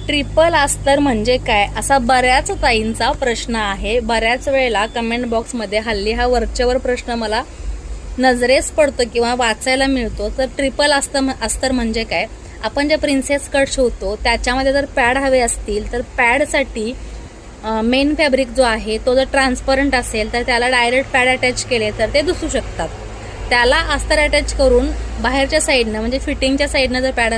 Triple अस्तर म्हणजे काय असा बऱ्याच ताईंचा प्रश्न आहे। बऱ्याच वेळेला कमेंट बॉक्समध्ये हल्ली हा वरच्यावर प्रश्न मला नजरेस पडतो किंवा वाचायला मिळतो। तर ट्रिपल अस्तर म्हणजे काय? आपण जे प्रिन्सेस कट शिवतो त्याच्यामध्ये जर पॅड हवे असतील तर पॅडसाठी मेन फॅब्रिक जो आहे तो जर ट्रान्सपरंट असेल तर त्याला डायरेक्ट पॅड अटॅच केले तर ते दिसू शकतात। त्याला अस्तर अटॅच करून बाहेरच्या साईडनं म्हणजे फिटिंगच्या साईडनं जर पॅड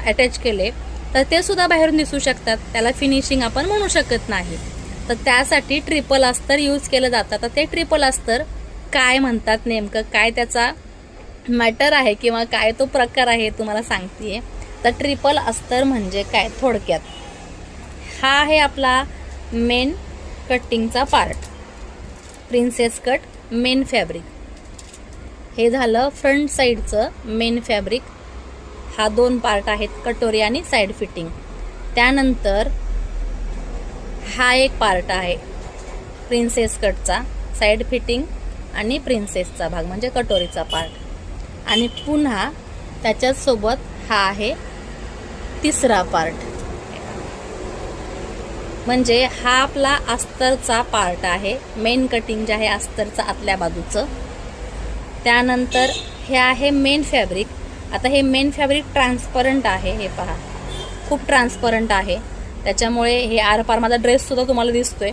अटॅच केले तर ते सुद्धा बाहेरून दिसू शकतात। त्याला फिनिशिंग आपण म्हणू शकत नाही। तर त्यासाठी ट्रिपल अस्तर यूज केलं जातं। तर ते ट्रिपल अस्तर काय म्हणतात, नेमकं काय त्याचा मॅटर आहे किंवा काय तो प्रकार आहे तुम्हाला सांगतेय। तर ट्रिपल अस्तर म्हणजे काय थोडक्यात, हा आहे आपला मेन कटिंगचा part, princess cut main fabric. हे झालं फ्रंट साईडचं मेन फॅब्रिक। हा दोन पार्ट आहेत, कटोरी आणि साइड फिटिंग। त्यानंतर हा एक पार्ट आहे प्रिन्सेस कटचा, साइड फिटिंग आणि प्रिन्सेसचा भाग म्हणजे कटोरीचा पार्ट। आणि पुन्हा त्याच्याच सोबत हा आहे तिसरा पार्ट, म्हणजे हा आपला अस्तरचा पार्ट आहे, मेन कटिंग जे आहे अस्तरचा आतल्या बाजूचं। त्यानंतर हे आहे मेन फॅब्रिक। आता हे मेन फॅब्रिक ट्रान्सपरंट आहे, हे पहा खूप ट्रान्सपरंट आहे, त्याच्यामुळे हे आरपार माझा ड्रेस सुद्धा तुम्हाला दिसतोय।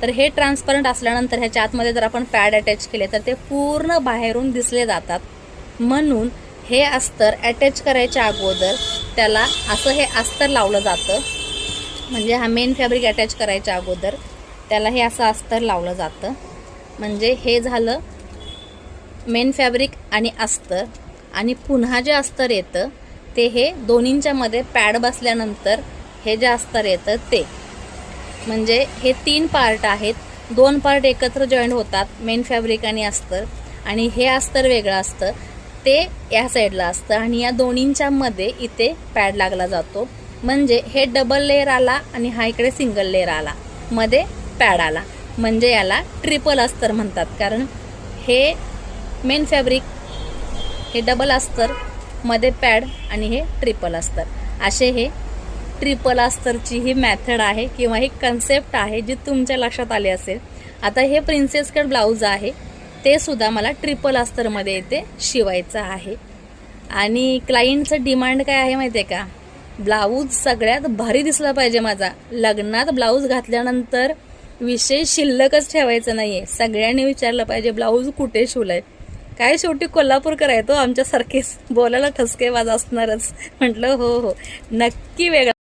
तर हे ट्रान्सपरंट असल्यानंतर ह्याच्या आतमध्ये जर आपण पॅड अटॅच केले तर ते पूर्ण बाहेरून दिसले जातात। म्हणून हे अस्तर अटॅच करायच्या अगोदर त्याला असं हे अस्तर लावलं जातं, म्हणजे हा मेन फॅब्रिक अटॅच करायच्या अगोदर त्याला हे असं अस्तर लावलं जातं। म्हणजे हे झालं मेन फॅब्रिक आणि अस्तर। आणि पुन्हा जे अस्तर येतं ते हे दोन्हींच्या मध्ये पॅड बसल्यानंतर हे जे अस्तर येतं ते, म्हणजे हे तीन पार्ट आहेत। दोन पार्ट एकत्र जॉईंट होतात, मेन फॅब्रिक आणि अस्तर, आणि हे अस्तर वेगळं असतं ते या साईडला असतं आणि या दोन्हींच्या मध्ये इथे पॅड लागला जातो। म्हणजे हे डबल लेयर आला आणि हा इकडे सिंगल लेयर आला, मध्ये पॅड आला, म्हणजे याला ट्रिपल अस्तर म्हणतात। कारण हे मेन फॅब्रिक, हे डबल अस्तर, मध्ये पॅड आणि हे ट्रिपल अस्तर, असे हे ट्रिपल अस्तरची ही मेथड आहे किंवा ही कन्सेप्ट आहे जी तुमच्या लक्षात आली असेल। आता हे प्रिन्सेस कट ब्लाऊज आहे ते सुद्धा मला ट्रिपल अस्तरमध्ये इथे शिवायचं आहे। आणि क्लायंटचं डिमांड काय आहे माहिती आहे का? ब्लाऊज सगळ्यात भारी दिसला पाहिजे माझा। लग्नात ब्लाऊज घातल्यानंतर विषय शिल्लकच ठेवायचा नाहीये, सगळ्यांनी विचारलं पाहिजे ब्लाऊज कुठे शिवलाय। काय शेवटी कोल्हापूरकर आहे तो, आमच्यासारखेच बोलायला ठसकेबाज असणारच। म्हटलं हो हो नक्की वेगळा